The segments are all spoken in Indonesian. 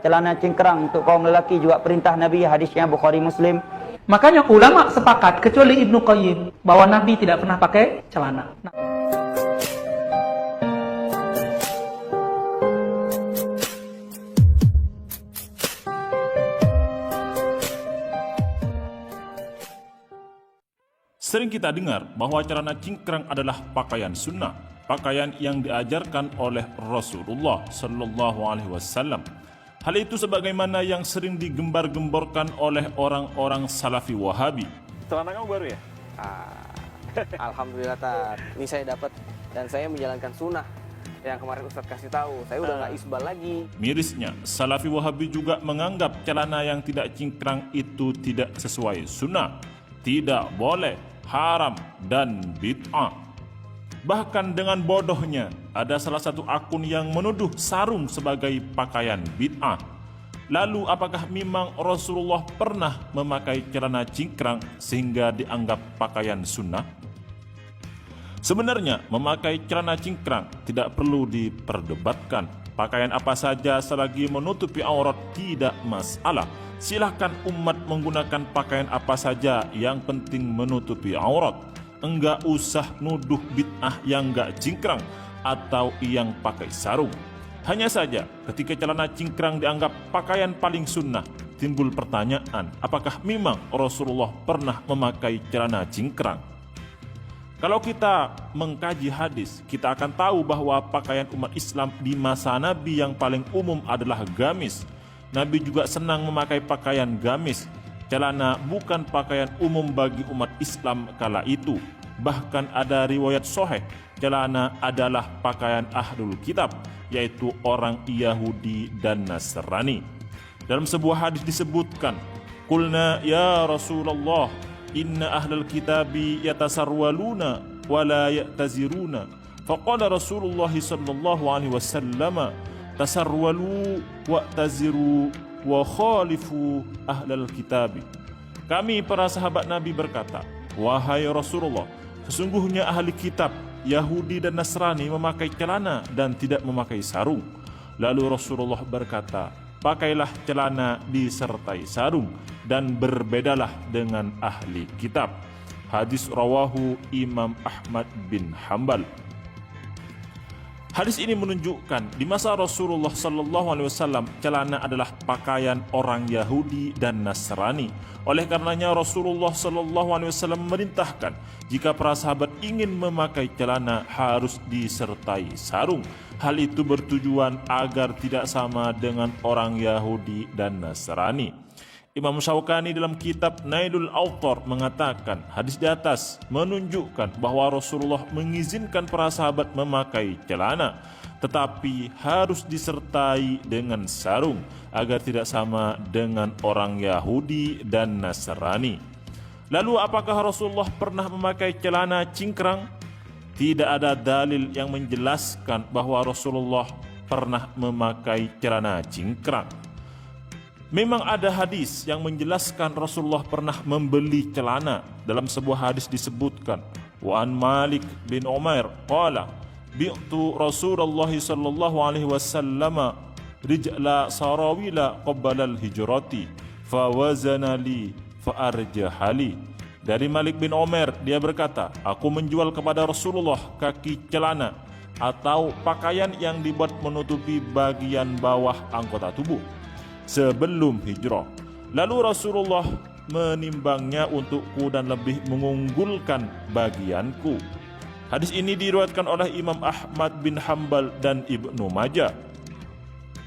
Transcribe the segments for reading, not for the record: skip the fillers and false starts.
celana cingkrang untuk kaum lelaki juga perintah Nabi, hadisnya Bukhari Muslim. Makanya ulama sepakat, kecuali Ibnu Qayyim, bahwa Nabi tidak pernah pakai celana. Sering kita dengar bahwa celana cingkrang adalah pakaian sunnah, pakaian yang diajarkan oleh Rasulullah Sallallahu Alaihi Wasallam. Hal itu sebagaimana yang sering digembar-gemborkan oleh orang-orang Salafi Wahabi. Celana kamu baru ya? Alhamdulillah Tat, ini saya dapat dan saya menjalankan sunnah yang kemarin Ustadz kasih tahu. Saya udah nggak isbal lagi. Mirisnya, Salafi Wahabi juga menganggap celana yang tidak cingkrang itu tidak sesuai sunnah, tidak boleh, haram, dan bid'ah. Bahkan dengan bodohnya, ada salah satu akun yang menuduh sarung sebagai pakaian bid'ah. Lalu apakah memang Rasulullah pernah memakai celana cingkrang sehingga dianggap pakaian sunnah? Sebenarnya memakai celana cingkrang tidak perlu diperdebatkan. Pakaian apa saja selagi menutupi aurat tidak masalah. Silahkan umat menggunakan pakaian apa saja, yang penting menutupi aurat. Enggak usah nuduh bid'ah yang enggak cingkrang atau yang pakai sarung. Hanya saja ketika celana cingkrang dianggap pakaian paling sunnah, timbul pertanyaan, apakah memang Rasulullah pernah memakai celana cingkrang? Kalau kita mengkaji hadis, kita akan tahu bahwa pakaian umat Islam di masa Nabi yang paling umum adalah gamis. Nabi juga senang memakai pakaian gamis. Celana bukan pakaian umum bagi umat Islam kala itu. Bahkan ada riwayat sahih, celana adalah pakaian ahlul kitab, yaitu orang Yahudi dan Nasrani. Dalam sebuah hadis disebutkan, "Qulna ya Rasulullah, inna ahlul kitabi yatasarwaluna wa la ya'taziruna." Faqala Rasulullah sallallahu alaihi wasallam, "Tasarwalu wa'taziru wa khalifu ahlal kitabi." Kami para sahabat Nabi berkata, "Wahai Rasulullah, sesungguhnya ahli kitab Yahudi dan Nasrani memakai celana dan tidak memakai sarung." Lalu Rasulullah berkata, "Pakailah celana disertai sarung dan berbedalah dengan ahli kitab." Hadis rawahu Imam Ahmad bin Hanbal. Hadis ini menunjukkan di masa Rasulullah Sallallahu Alaihi Wasallam celana adalah pakaian orang Yahudi dan Nasrani. Oleh karenanya Rasulullah Sallallahu Alaihi Wasallam memerintahkan jika para sahabat ingin memakai celana harus disertai sarung. Hal itu bertujuan agar tidak sama dengan orang Yahudi dan Nasrani. Imam Syaukani dalam kitab Nailul Awtar mengatakan hadis di atas menunjukkan bahwa Rasulullah mengizinkan para sahabat memakai celana, tetapi harus disertai dengan sarung agar tidak sama dengan orang Yahudi dan Nasrani. Lalu apakah Rasulullah pernah memakai celana cingkrang? Tidak ada dalil yang menjelaskan bahwa Rasulullah pernah memakai celana cingkrang. Memang ada hadis yang menjelaskan Rasulullah pernah membeli celana. Dalam sebuah hadis disebutkan, wa an Malik bin Umair qala bi'tu Rasulullah sallallahu alaihi wasallam rijla sarawila qabla al-hijrati fa wazana li fa arjahali. Dari Malik bin Umair, dia berkata, aku menjual kepada Rasulullah kaki celana atau pakaian yang dibuat menutupi bagian bawah anggota tubuh sebelum hijrah. Lalu Rasulullah menimbangnya untukku dan lebih mengunggulkan bagianku. Hadis ini diriwayatkan oleh Imam Ahmad bin Hanbal dan Ibnu Majah.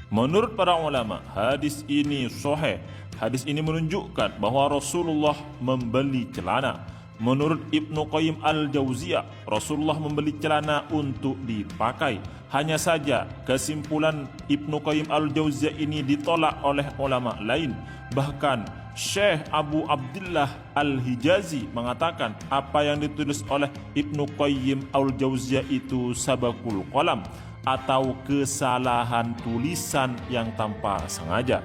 Menurut para ulama, hadis ini sahih. Hadis ini menunjukkan bahwa Rasulullah membeli celana. Menurut Ibnu Qayyim al-Jauziyah, Rasulullah membeli celana untuk dipakai. Hanya saja kesimpulan Ibnu Qayyim al-Jauziyah ini ditolak oleh ulama lain. Bahkan Syekh Abu Abdullah al-Hijazi mengatakan apa yang ditulis oleh Ibnu Qayyim al-Jauziyah itu sabakul qalam atau kesalahan tulisan yang tanpa sengaja.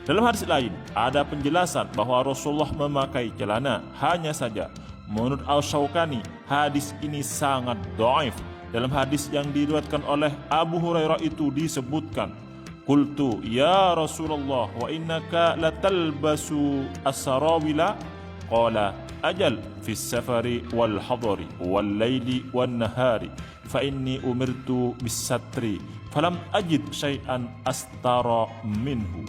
Dalam hadis lain ada penjelasan bahwa Rasulullah memakai celana. Hanya saja menurut Al-Syaukani hadis ini sangat dhaif. Dalam hadis yang diriwayatkan oleh Abu Hurairah itu disebutkan Qultu ya Rasulullah wa innaka latalbasu as-sarawila qala ajal fi safari wal hadari wal laili wan nahari fa inni umirtu bis satri falam ajid syai'an astara minhu.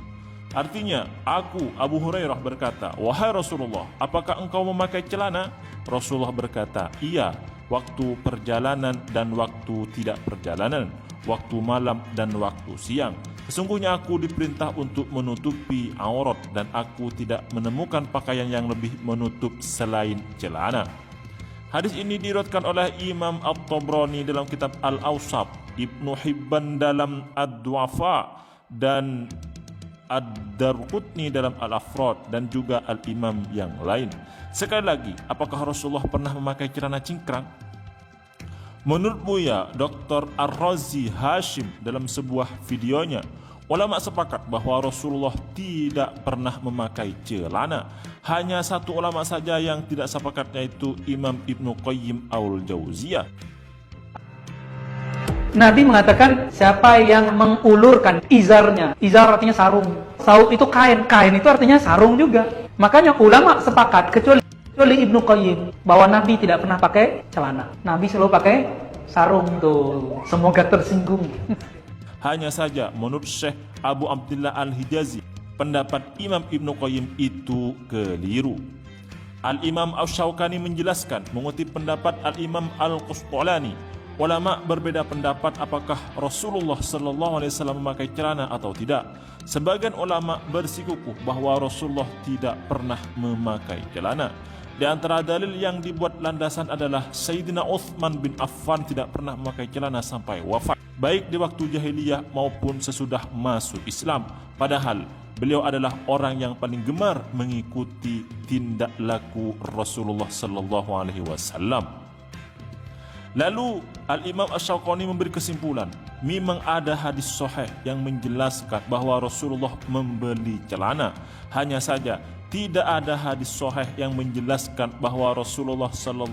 Artinya, aku Abu Hurairah berkata, wahai Rasulullah, apakah engkau memakai celana? Rasulullah berkata, iya, waktu perjalanan dan waktu tidak perjalanan, waktu malam dan waktu siang. Sesungguhnya aku diperintah untuk menutupi aurat dan aku tidak menemukan pakaian yang lebih menutup selain celana. Hadis ini diriwayatkan oleh Imam At-Tabrani dalam kitab Al-Awsat, Ibnu Hibban dalam Ad-Du'afa, dan Ad-Darqutni dalam Al-Afrad, dan juga Al-Imam yang lain. Sekali lagi, apakah Rasulullah pernah memakai celana cingkrang? Menurut Buya Dr. Ar-Razi Hashim dalam sebuah videonya, ulama sepakat bahwa Rasulullah tidak pernah memakai celana. Hanya satu ulama saja yang tidak sepakat, yaitu Imam Ibnu Qayyim Al-Jauziyah. Nabi mengatakan siapa yang mengulurkan izarnya, izar artinya sarung, sauk itu kain, kain itu artinya sarung juga. Makanya ulama sepakat kecuali Ibnu Qayyim bahwa Nabi tidak pernah pakai celana. Nabi selalu pakai sarung tuh. Semoga tersinggung. Hanya saja menurut Syekh Abu Abdullah Al-Hijazi, pendapat Imam Ibnu Qayyim itu keliru. Al-Imam Asy-Syaukani menjelaskan mengutip pendapat Al-Imam Al-Qusṭalani, ulama berbeda pendapat apakah Rasulullah SAW memakai celana atau tidak. Sebagian ulama bersikukuh bahwa Rasulullah tidak pernah memakai celana. Di antara dalil yang dibuat landasan adalah Sayyidina Utsman bin Affan tidak pernah memakai celana sampai wafat, baik di waktu jahiliyah maupun sesudah masuk Islam. Padahal beliau adalah orang yang paling gemar mengikuti tindak laku Rasulullah SAW. Lalu Al-Imam Asy-Syaukani memberi kesimpulan, memang ada hadis sahih yang menjelaskan bahwa Rasulullah membeli celana. Hanya saja tidak ada hadis sahih yang menjelaskan bahwa Rasulullah SAW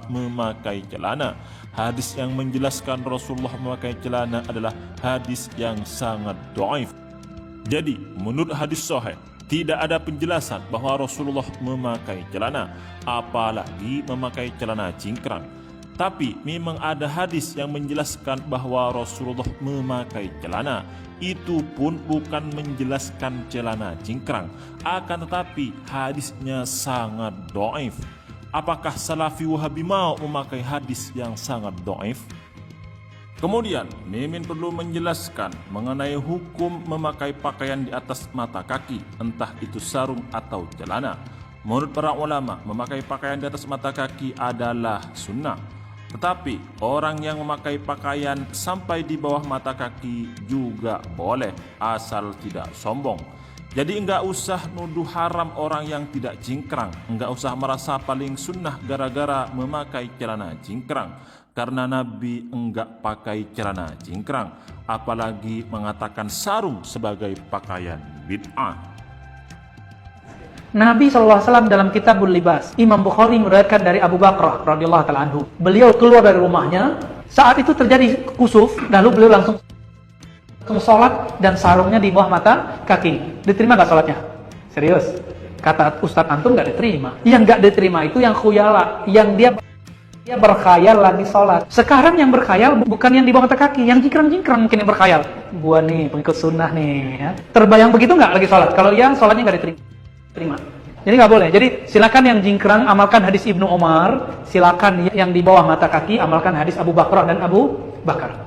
memakai celana. Hadis yang menjelaskan Rasulullah memakai celana adalah hadis yang sangat dhaif. Jadi, menurut hadis sahih, tidak ada penjelasan bahwa Rasulullah memakai celana, apalagi memakai celana cingkrang. Tapi memang ada hadis yang menjelaskan bahwa Rasulullah memakai celana. Itu pun bukan menjelaskan celana cingkrang, akan tetapi hadisnya sangat dhaif. Apakah Salafi Wahabi mau memakai hadis yang sangat dhaif? Kemudian, Mimin perlu menjelaskan mengenai hukum memakai pakaian di atas mata kaki, entah itu sarung atau celana. Menurut para ulama, memakai pakaian di atas mata kaki adalah sunnah. Tetapi orang yang memakai pakaian sampai di bawah mata kaki juga boleh, asal tidak sombong. Jadi enggak usah nuduh haram orang yang tidak cingkrang, enggak usah merasa paling sunnah gara-gara memakai celana cingkrang. Karena Nabi enggak pakai celana cingkrang, apalagi mengatakan sarung sebagai pakaian bid'ah. Nabi SAW dalam Kitabul Libas, Imam Bukhari meriwayatkan dari Abu Bakrah radhiyallahu ta'ala anhu. Beliau keluar dari rumahnya, saat itu terjadi kusuf, lalu beliau langsung sholat dan sarungnya di bawah mata kaki. Diterima gak sholatnya? Serius? Kata Ustadz Antum gak diterima. Yang gak diterima itu yang khuyala, yang dia berkhayal lagi sholat. Sekarang yang berkhayal bukan yang di bawah mata kaki, yang jingkrang-jingkrang mungkin yang berkhayal. Gua nih pengikut sunnah nih ya. Terbayang begitu gak lagi sholat? Kalau yang sholatnya gak diterima. Jadi nggak boleh. Jadi silakan yang jingkrang amalkan hadis Ibnu Umar, silakan yang di bawah mata kaki amalkan hadis Abu Bakrah dan Abu Bakar.